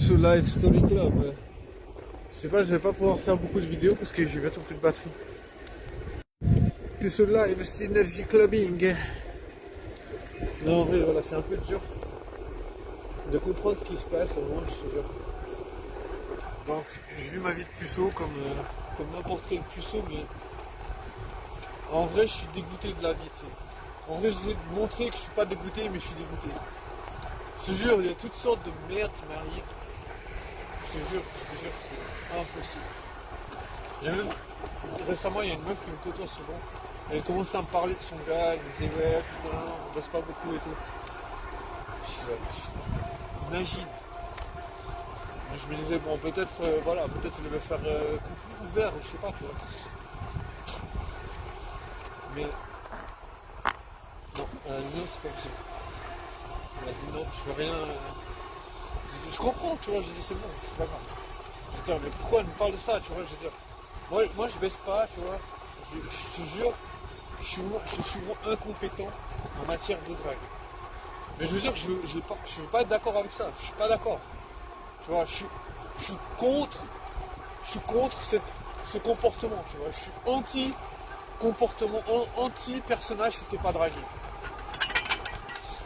Puceau Live Story Club. Je sais pas, je vais pas pouvoir faire beaucoup de vidéos parce que j'ai bientôt plus de batterie. Puceau Live Synergy Clubbing. Non, en vrai, voilà, c'est un peu dur de comprendre ce qui se passe au moment, je te jure. Donc, je vis ma vie de puceau comme n'importe quel puceau, mais en vrai, je suis dégoûté de la vie, tu sais. En vrai, j'essaie de montrer que je suis pas dégoûté, mais je suis dégoûté. Je te jure, il y a toutes sortes de merde qui m'arrivent. Je te jure, c'est impossible. Il y a même, récemment, il y a une meuf qui me côtoie souvent. Elle commence à me parler de son gars, elle me disait ouais, putain, on bosse pas beaucoup et tout. Je dis ouais, putain, imagine. Je me disais bon, peut-être, voilà, peut-être il va faire coucou ouvert, ou je sais pas, tu vois. Mais non, elle a dit non, c'est pas possible. Elle a dit non, je veux rien. Je comprends, tu vois, j'ai dit c'est bon, c'est pas grave. Je veux dire, mais pourquoi elle me parle de ça, tu vois, je veux dire. Moi je baisse pas, tu vois. Je te jure, je suis souvent incompétent en matière de drague. Mais je veux dire, je veux pas être d'accord avec ça, je suis pas d'accord. Tu vois, je suis contre ce comportement, tu vois. Je suis anti-comportement, anti-personnage qui sait pas draguer.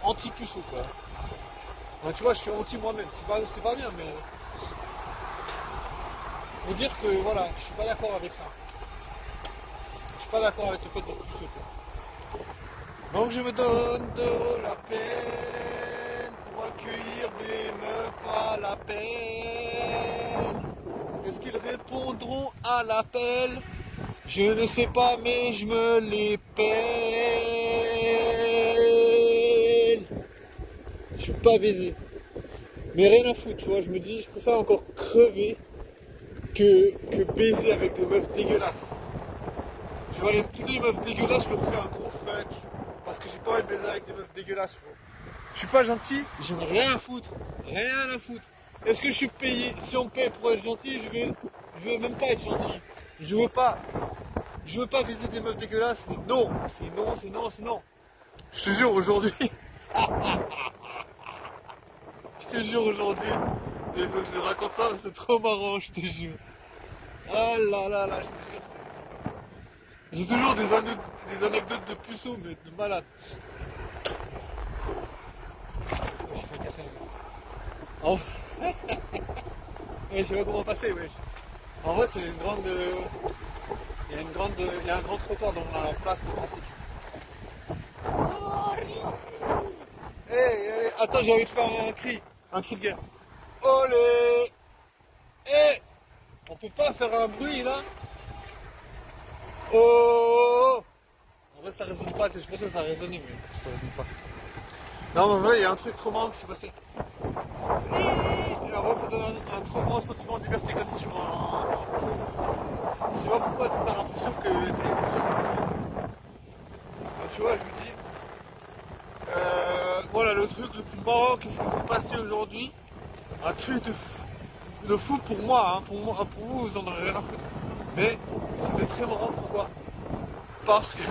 Anti-puceau, quoi. Enfin, tu vois, je suis anti moi-même, c'est pas bien, mais faut dire que voilà, je suis pas d'accord avec ça. Je suis pas d'accord avec le fait d'être puceau, quoi. Donc je me donne de la peine pour accueillir des meufs à l'appel. Est-ce qu'ils répondront à l'appel? Je ne sais pas, mais je me les pèle. Je suis pas baisé. Mais rien à foutre, tu vois, je me dis, je préfère encore crever que baiser avec des meufs dégueulasses. Tu vois, toutes les meufs dégueulasses, je leur fais un gros fuck. Parce que j'ai pas envie de baiser avec des meufs dégueulasses, tu vois. Je suis pas gentil, j'en ai rien à foutre. Rien à foutre. Est-ce que je suis payé? Si on me paye pour être gentil, je veux même pas être gentil. Je veux pas baiser des meufs dégueulasses. C'est non. C'est non, c'est non, c'est non. Je te jure aujourd'hui. Je te jure aujourd'hui. Il faut que je te raconte ça, c'est trop marrant, je te jure. Ah là là là, je te jure. J'ai toujours des anecdotes de puceaux, mais de malade. Je vais casser la main. Je sais pas comment passer, wesh. En vrai, c'est une grande. Il y a un grand trottoir dans la place pour passer. Hey, attends, j'ai envie de faire un cri de guerre. Olé! Hey! On peut pas faire un bruit là? Oh! En vrai, ça résonne pas, je pense que ça a résonné, mais ça résonne pas. Non, mais en vrai, il y a un truc trop marrant qui s'est passé. Et en vrai, ça donne un trop grand sentiment de liberté quand tu es sur un. Je sais pas pourquoi tu as l'impression que tu vois, je me dis. Voilà le truc le plus marrant, qu'est-ce qui s'est passé aujourd'hui? Un truc de fou pour moi, hein. Pour vous, vous en aurez rien à foutre. Mais c'était très marrant, pourquoi? Parce que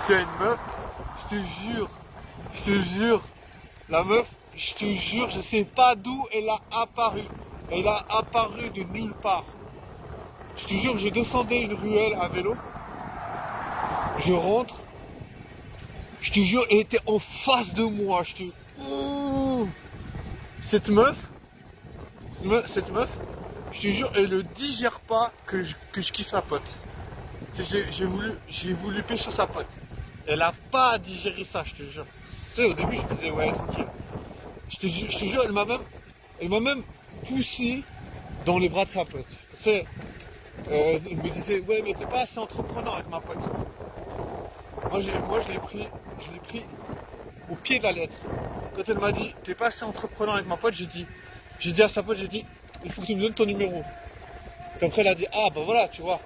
il y a une meuf, je te jure, la meuf, je te jure, je sais pas d'où elle a apparu. Elle a apparu de nulle part. Je te jure, je descendais une ruelle à vélo, je rentre, je te jure, elle était en face de moi. Ouh. Cette meuf, je te jure, elle ne digère pas que je kiffe sa pote. J'ai voulu pêcher sa pote. Elle a pas digéré ça, je te jure. Tu sais, au début, je me disais, ouais, tranquille. Je te jure, elle m'a même poussé dans les bras de sa pote. Tu sais, elle me disait, ouais, mais t'es pas assez entreprenant avec ma pote. Moi, je l'ai pris au pied de la lettre. Quand elle m'a dit, t'es pas assez entreprenant avec ma pote, j'ai dit à sa pote, il faut que tu me donnes ton numéro. Et après, elle a dit, ah, bah voilà, tu vois.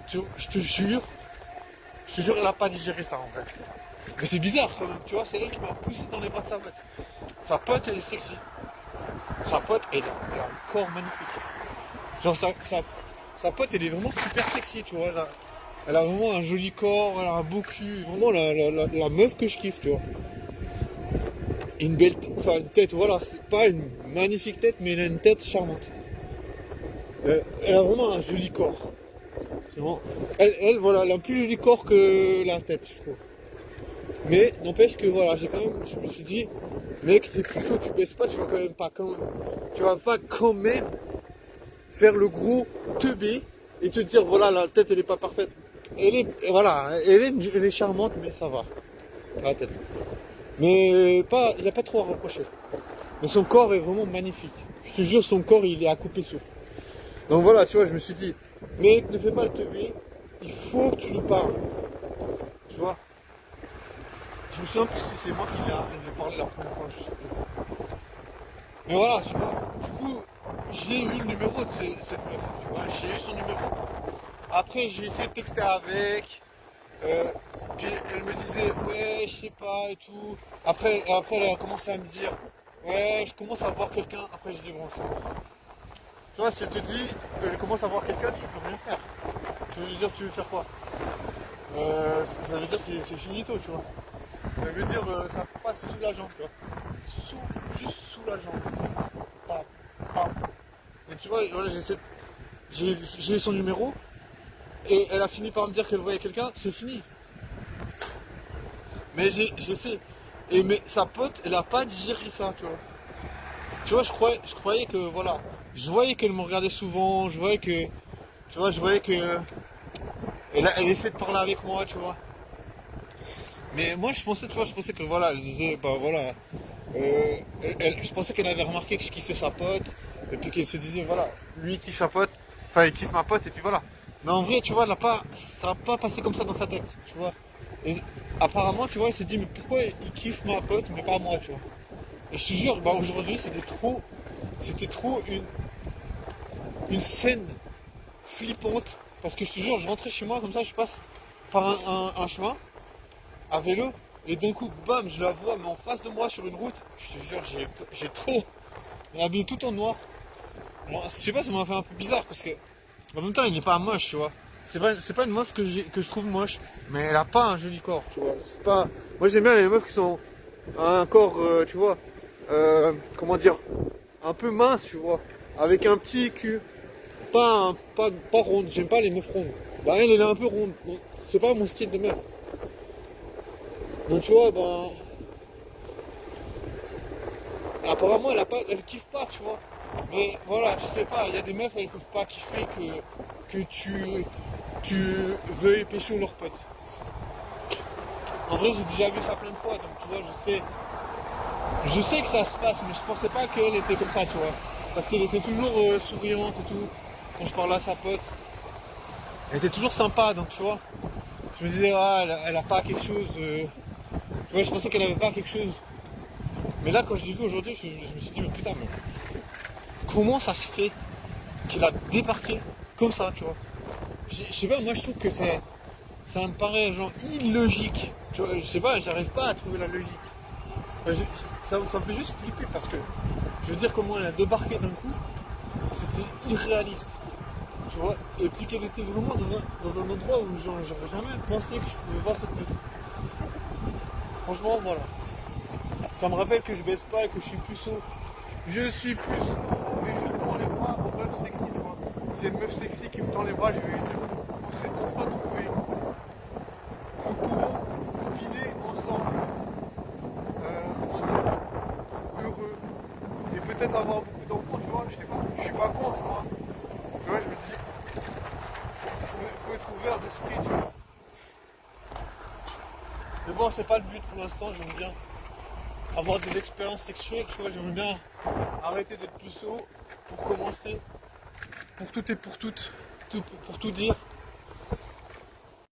Je te jure, elle a pas digéré ça en fait. Mais c'est bizarre quand même, tu vois, c'est elle qui m'a poussé dans les bras de sa pote. Sa pote, elle est sexy. Sa pote, elle a un corps magnifique. Genre, sa pote, elle est vraiment super sexy, tu vois. Elle a vraiment un joli corps, elle a un beau cul, vraiment la meuf que je kiffe, tu vois. une belle tête, enfin une tête, voilà, c'est pas une magnifique tête, mais elle a une tête charmante. Elle a vraiment un joli corps. C'est vraiment- voilà, elle a un plus joli corps que la tête, je trouve. Mais n'empêche que voilà, je me suis dit, mec, t'es plutôt, tu baisses pas, tu vas pas quand même faire le gros teubé et te dire, voilà, la tête elle est pas parfaite. Voilà, elle est charmante, mais ça va, la tête. Mais pas, il n'y a pas trop à reprocher. Mais son corps est vraiment magnifique. Je te jure, son corps, il est à couper souffle. Donc voilà, tu vois, je me suis dit, mec, ne fais pas le teubé, il faut que tu nous parles. Tu vois. Je me souviens plus si c'est moi qui lui ai parlé la première fois, je sais plus. Mais voilà, tu vois. Du coup, j'ai eu le numéro de cette meuf, tu vois, j'ai eu son numéro. Après, j'ai essayé de texter avec. Puis elle me disait, ouais, je sais pas et tout. Après, elle a commencé à me dire, ouais, je commence à voir quelqu'un. Après, j'ai dit, bon, c'est bon. Tu vois, si elle te dit, elle commence à voir quelqu'un, tu peux rien faire. Tu veux dire, tu veux faire quoi? Ça veut dire c'est finito, tu vois. Ça veut dire ça passe sous la jambe, tu vois. Juste sous la jambe. Pam, pam. Et tu vois, voilà, j'ai son numéro et elle a fini par me dire qu'elle voyait quelqu'un, c'est fini. Mais j'essaie. Mais sa pote, elle a pas digéré ça, tu vois. Tu vois, je croyais que voilà. Je voyais qu'elle me regardait souvent, je voyais que. Tu vois, je voyais que. Elle essaie de parler avec moi, tu vois. Mais moi je pensais, tu vois, je pensais que voilà, elle disait, bah voilà, je pensais qu'elle avait remarqué que je kiffais sa pote, et puis qu'elle se disait, voilà, lui il kiffe sa pote, enfin il kiffe ma pote, et puis voilà. Mais en vrai, tu vois, ça n'a pas passé comme ça dans sa tête, tu vois. Et apparemment, tu vois, il s'est dit, mais pourquoi il kiffe ma pote, mais pas moi, tu vois. Et je te jure, bah aujourd'hui, c'était trop une scène flippante, parce que je te jure, je rentrais chez moi, comme ça, je passe par un chemin, à vélo, et d'un coup, bam, je la vois, mais en face de moi sur une route, je te jure, j'ai trop. Elle est habillée tout en noir. Bon, je sais pas, ça m'a fait un peu bizarre parce que, en même temps, il n'est pas moche, tu vois. C'est pas une meuf que je trouve moche, mais elle a pas un joli corps, tu vois. C'est pas. Moi, j'aime bien les meufs qui sont un corps, tu vois, comment dire, un peu mince, tu vois, avec un petit cul, pas ronde. J'aime pas les meufs rondes. Bah, elle est un peu ronde. Donc, c'est pas mon style de meuf. Donc tu vois, ben, apparemment elle kiffe pas, tu vois. Mais voilà, je sais pas, il y a des meufs, elles peuvent pas kiffer que tu veuilles pécho leur pote. En vrai, j'ai déjà vu ça plein de fois, donc tu vois, je sais que ça se passe, mais je pensais pas qu'elle était comme ça, tu vois. Parce qu'elle était toujours souriante et tout. Quand je parlais à sa pote, elle était toujours sympa, donc tu vois. Je me disais, ah, elle a pas quelque chose. Tu vois, je pensais qu'elle avait pas quelque chose. Mais là, quand je l'ai vu aujourd'hui, je me suis dit, mais putain, mais comment ça se fait qu'il a débarqué comme ça, tu vois. Je sais pas, moi je trouve que ça me paraît genre illogique. Tu vois, je sais pas, j'arrive pas à trouver la logique. Enfin, ça me fait juste flipper parce que je veux dire comment elle a débarqué d'un coup, c'était irréaliste. Tu vois, et puis qu'elle était vraiment dans un endroit où j'aurais jamais pensé que je pouvais voir cette meuf. Franchement, voilà. Ça me rappelle que je baisse pas et que je suis puceau. Je suis puceau et je tends les bras aux meufs sexy, tu vois. C'est une meuf sexy qui me tend les bras, je vais lui dire, on s'est enfin trouvé. Nous pouvons guider ensemble. Comment dire, heureux. Et peut-être avoir beaucoup d'enfants, tu vois, je sais pas. Je suis pas contre, moi. Tu vois, je me dis, faut être ouvert d'esprit, tu vois. Mais bon, c'est pas le but pour l'instant, j'aime bien avoir des expériences sexuelles, tu vois, j'aimerais bien arrêter d'être puceau pour commencer, pour tout et pour toutes, pour tout dire.